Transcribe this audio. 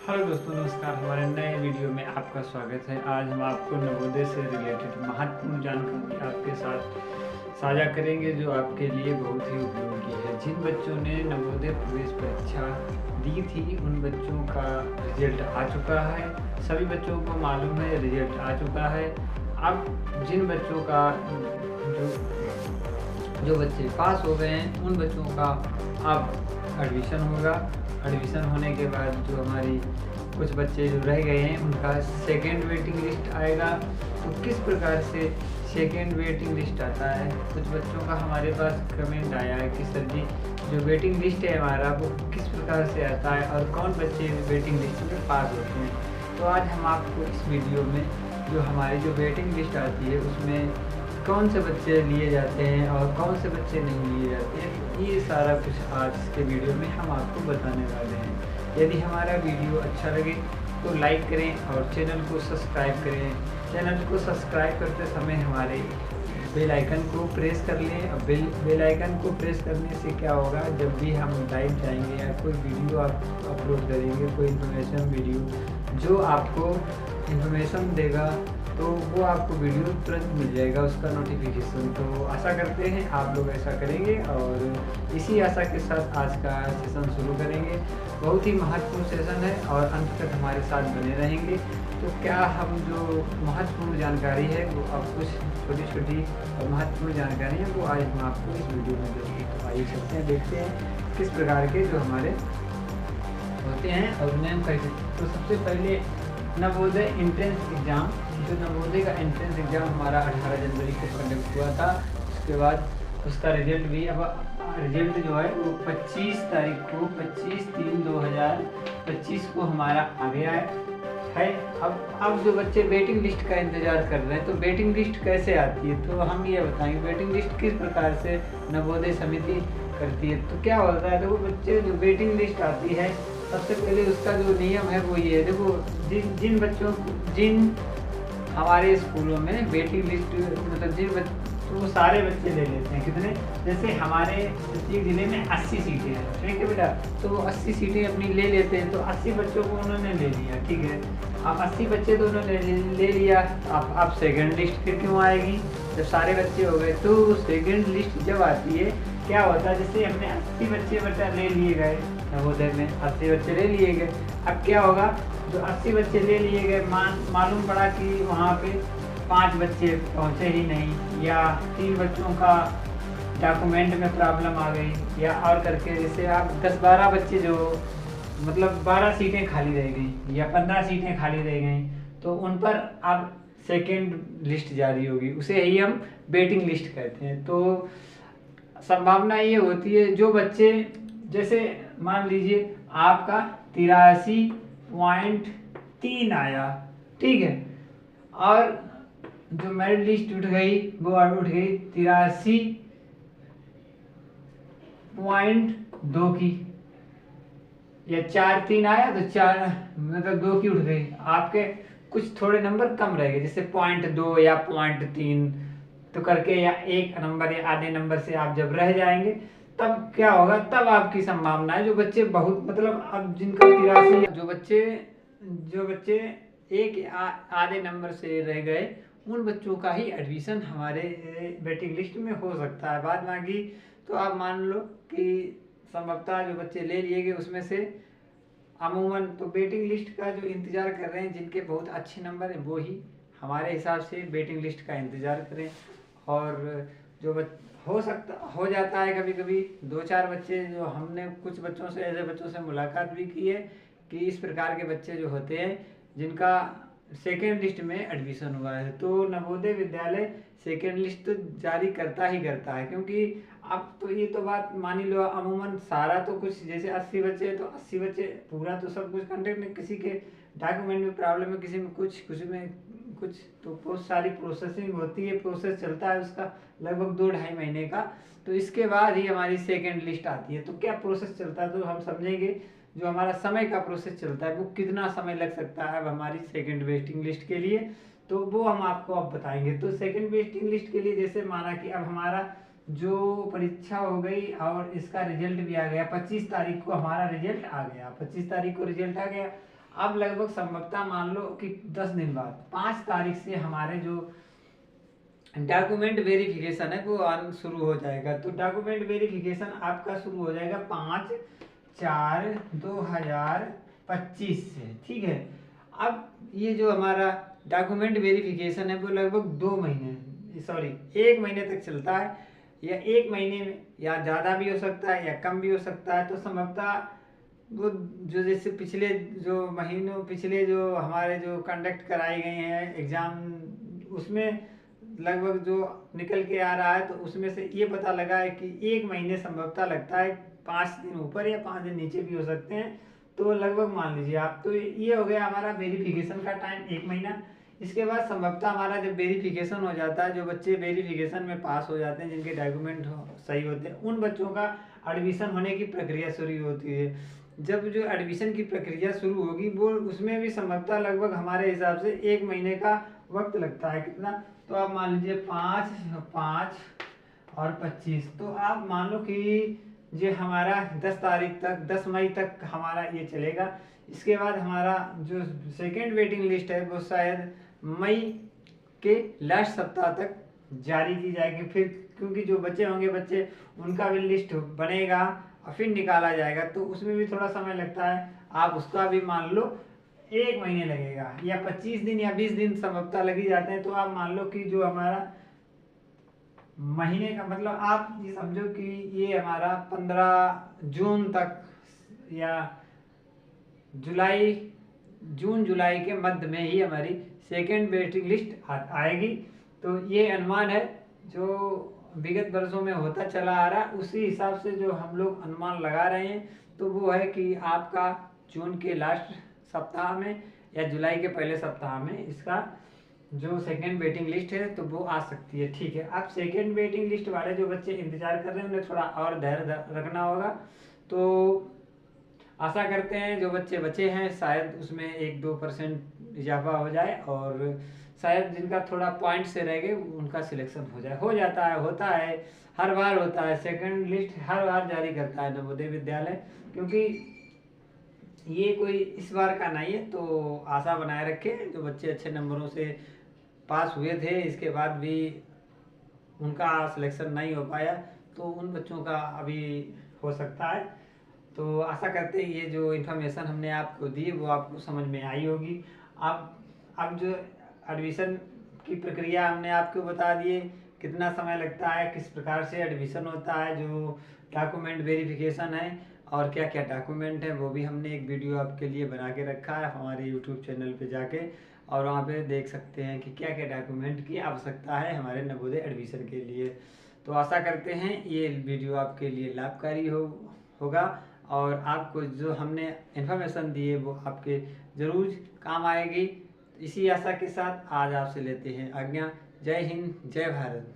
Hello दोस्तों, नमस्कार। हमारे नए वीडियो में आपका स्वागत है। आज हम आपको नवोदय से रिलेटेड महत्वपूर्ण जानकारी आपके साथ साझा करेंगे जो आपके लिए बहुत ही उपयोगी है। जिन बच्चों ने नवोदय प्रवेश परीक्षा दी थी उन बच्चों का रिजल्ट आ चुका है। सभी बच्चों को मालूम है रिजल्ट आ चुका है। अब जिन बच्चों का जो बच्चे पास हो गए हैं उन बच्चों का अब एडमिशन होगा। एडमिशन होने के बाद जो हमारी कुछ बच्चे जो रह गए हैं उनका सेकेंड वेटिंग लिस्ट आएगा। तो किस प्रकार से सेकेंड वेटिंग लिस्ट आता है, कुछ बच्चों का हमारे पास कमेंट आया है कि सर जी जो वेटिंग लिस्ट है हमारा वो किस प्रकार से आता है और कौन बच्चे वेटिंग लिस्ट में पास होते हैं। तो आज हम आपको इस वीडियो में जो हमारी जो वेटिंग लिस्ट आती है उसमें कौन से बच्चे लिए जाते हैं और कौन से बच्चे नहीं लिए जाते हैं, ये सारा कुछ आज के वीडियो में हम आपको बताने वाले हैं। यदि हमारा वीडियो अच्छा लगे तो लाइक करें और चैनल को सब्सक्राइब करें। चैनल को सब्सक्राइब करते समय हमारे बेल आइकन को प्रेस कर लें। और बेल आइकन को प्रेस करने से क्या होगा, जब भी हम लाइव जाएंगे या कोई वीडियो आप अपलोड करेंगे, कोई इन्फॉर्मेशन वीडियो जो आपको इन्फॉर्मेशन देगा तो वो आपको वीडियो तुरंत मिल जाएगा, उसका नोटिफिकेशन। तो आशा करते हैं आप लोग ऐसा करेंगे और इसी आशा के साथ आज का सेशन शुरू करेंगे। बहुत ही महत्वपूर्ण सेशन है और अंत तक हमारे साथ बने रहेंगे। तो क्या हम जो महत्वपूर्ण जानकारी है वो अब कुछ छोटी छोटी और महत्वपूर्ण जानकारी है वो आज हम आपको इस वीडियो में देंगे। तो आइए चलते हैं, देखते हैं किस प्रकार के जो हमारे होते हैं और उन्हें हम कैसे। तो सबसे पहले नवोदय एंट्रेंस एग्ज़ाम, जो नवोदय का एंट्रेंस एग्ज़ाम हमारा 18 जनवरी को कंडक्ट हुआ था। उसके बाद उसका रिजल्ट भी अब रिजल्ट जो है वो 25 तारीख को 25/3/2025 को हमारा आ गया है। अब जो बच्चे वेटिंग लिस्ट का इंतज़ार कर रहे हैं तो वेटिंग लिस्ट कैसे आती है तो हम ये बताएंगे वेटिंग लिस्ट किस प्रकार से नवोदय समिति करती है। तो क्या होता है, देखो बच्चे जो वेटिंग लिस्ट आती है सबसे पहले उसका जो नियम है वो ये है। देखो जिन हमारे स्कूलों में वेटिंग लिस्ट मतलब तो वो सारे बच्चे ले लेते हैं। कितने, जैसे हमारे प्रत्येक ज़िले में 80 सीटें हैं, ठीक है बेटा, तो वो 80 सीटें अपनी ले लेते हैं। तो 80 बच्चों को उन्होंने ले लिया, ठीक है। अब 80 बच्चे तो उन्होंने ले लिया। अब सेकेंड लिस्ट फिर क्यों आएगी, जब सारे बच्चे हो गए तो सेकेंड लिस्ट जब आती है क्या होता है, जैसे हमने 80 बच्चे बेटा ले लिए गए नवोदय में, 80 बच्चे ले लिए गए। अब क्या होगा, जो 80 बच्चे ले लिए गए मालूम पड़ा कि वहाँ पे 5 बच्चे पहुँचे ही नहीं, या 3 बच्चों का डॉक्यूमेंट में प्रॉब्लम आ गई, या और करके जैसे आप 10-12 बच्चे जो मतलब 12 सीटें खाली रह गई या 15 सीटें खाली रह गई, तो उन पर अब सेकेंड लिस्ट जारी होगी। उसे ही हम वेटिंग लिस्ट कहते हैं। तो संभावना ये होती है जो बच्चे, जैसे मान लीजिए आपका 83.3 आया, ठीक है, और जो मेरिट लिस्ट उठ गई वो उठ गई 83.2 की, या 4-3 आया तो 4 मतलब 2 की उठ गई। आपके कुछ थोड़े नंबर कम रह गए, जैसे 0.2 या 0.3 तो करके, या 1 नंबर या आधे नंबर से आप जब रह जाएंगे तब क्या होगा, तब आपकी संभावना है जो बच्चे बहुत मतलब अब जिनका 83, जो बच्चे 1 या आधे नंबर से रह गए उन बच्चों का ही एडमिशन हमारे वेटिंग लिस्ट में हो सकता है। बाद बाकी तो आप मान लो कि संभवतः जो बच्चे ले लिए गए उसमें से अमूमन तो वेटिंग लिस्ट का जो इंतज़ार कर रहे हैं जिनके बहुत अच्छे नंबर हैं वो ही हमारे हिसाब से वेटिंग लिस्ट का इंतज़ार करें। और जो हो जाता है कभी कभी 2-4 बच्चे, जो हमने कुछ बच्चों से ऐसे बच्चों से मुलाकात भी की है कि इस प्रकार के बच्चे जो होते हैं जिनका सेकेंड लिस्ट में एडमिशन हुआ है, तो नवोदय विद्यालय सेकेंड लिस्ट तो जारी करता ही करता है। क्योंकि अब तो ये तो बात मान ही लो, अमूमन सारा तो कुछ जैसे 80 बच्चे तो 80 बच्चे पूरा तो सब कुछ कंटेक्ट में, किसी के डॉक्यूमेंट में प्रॉब्लम है, किसी में कुछ में कुछ, तो बहुत सारी प्रोसेसिंग होती है, प्रोसेस चलता है उसका लगभग 2-2.5 महीने का। तो इसके बाद ही हमारी सेकेंड लिस्ट आती है। तो क्या प्रोसेस चलता है तो हम समझेंगे जो हमारा समय का प्रोसेस चलता है वो कितना समय लग सकता है अब हमारी सेकेंड वेटिंग लिस्ट के लिए, तो वो हम आपको अब बताएंगे। तो सेकेंड वेटिंग लिस्ट के लिए जैसे माना कि अब हमारा जो परीक्षा हो गई और इसका रिजल्ट भी आ गया, 25 तारीख को हमारा रिजल्ट आ गया, 25 तारीख को रिजल्ट आ गया। अब लगभग संभवतः मान लो कि 10 दिन बाद 5 तारीख से हमारे जो डॉक्यूमेंट वेरिफिकेशन है वो शुरू हो जाएगा। तो डॉक्यूमेंट वेरिफिकेशन आपका शुरू हो जाएगा 5/4/2025 से, ठीक है। अब ये जो हमारा डॉक्यूमेंट वेरिफिकेशन है वो लगभग 1 महीने तक चलता है, या 1 महीने में या ज़्यादा भी हो सकता है या कम भी हो सकता है। तो संभवतः वो जो जैसे पिछले जो हमारे जो कंडक्ट कराए गए हैं एग्ज़ाम, उसमें लगभग जो निकल के आ रहा है, तो उसमें से ये पता लगा है कि 1 महीने संभवतः लगता है, 5 दिन ऊपर या 5 दिन नीचे भी हो सकते हैं। तो लगभग मान लीजिए आप, तो ये हो गया हमारा वेरिफिकेशन का टाइम 1 महीना। इसके बाद संभवतः हमारा जब वेरिफिकेशन हो जाता है, जो बच्चे वेरिफिकेशन में पास हो जाते हैं, जिनके डॉक्यूमेंट सही होते हैं, उन बच्चों का एडमिशन होने की प्रक्रिया शुरू होती है। जब जो एडमिशन की प्रक्रिया शुरू होगी वो उसमें भी संभवतः लगभग हमारे हिसाब से 1 महीने का वक्त लगता है। कितना? तो आप मान लीजिए 5 और 25, तो आप मान लो कि ये हमारा 10 मई तक हमारा ये चलेगा। इसके बाद हमारा जो सेकेंड वेटिंग लिस्ट है वो शायद मई के लास्ट सप्ताह तक जारी की जाएगी। फिर क्योंकि जो बच्चे होंगे उनका भी लिस्ट बनेगा और फिर निकाला जाएगा, तो उसमें भी थोड़ा समय लगता है। आप उसका भी मान लो 1 महीने लगेगा, या 25 दिन या 20 दिन संभवतः लग ही जाते हैं। तो आप मान लो कि जो हमारा महीने का मतलब आप ये समझो कि ये हमारा 15 जून तक या जून जुलाई के मध्य में ही हमारी सेकेंड वेटिंग लिस्ट आएगी। तो ये अनुमान है जो विगत वर्षों में होता चला आ रहा है, उसी हिसाब से जो हम लोग अनुमान लगा रहे हैं, तो वो है कि आपका जून के लास्ट सप्ताह में या जुलाई के पहले सप्ताह में इसका जो सेकेंड वेटिंग लिस्ट है तो वो आ सकती है, ठीक है। अब सेकेंड वेटिंग लिस्ट वाले जो बच्चे इंतजार कर रहे हैं उन्हें थोड़ा और धैर्य रखना होगा। तो आशा करते हैं जो बच्चे बचे हैं शायद उसमें 1-2% इजाफा हो जाए, और शायद जिनका थोड़ा पॉइंट से रह गए उनका सिलेक्शन होता है हर बार होता है। सेकंड लिस्ट हर बार जारी करता है नवोदय विद्यालय, क्योंकि ये कोई इस बार का नहीं है। तो आशा बनाए रखें, जो बच्चे अच्छे नंबरों से पास हुए थे इसके बाद भी उनका सिलेक्शन नहीं हो पाया, तो उन बच्चों का अभी हो सकता है। तो आशा करते हैं ये जो इन्फॉर्मेशन हमने आपको दी वो आपको समझ में आई होगी। अब जो एडमिशन की प्रक्रिया हमने आपको बता दिए, कितना समय लगता है, किस प्रकार से एडमिशन होता है, जो डॉक्यूमेंट वेरिफिकेशन है और क्या क्या डॉक्यूमेंट है, वो भी हमने एक वीडियो आपके लिए बना के रखा है हमारे यूट्यूब चैनल पे जाके, और वहाँ पे देख सकते हैं कि क्या क्या डॉक्यूमेंट की आवश्यकता है हमारे नवोदय एडमिशन के लिए। तो आशा करते हैं ये वीडियो आपके लिए लाभकारी होगा, और आपको जो हमने इन्फॉर्मेशन दी है वो आपके ज़रूर काम आएगी। इसी आशा के साथ आज आपसे लेते हैं आज्ञा। जय हिंद, जय भारत।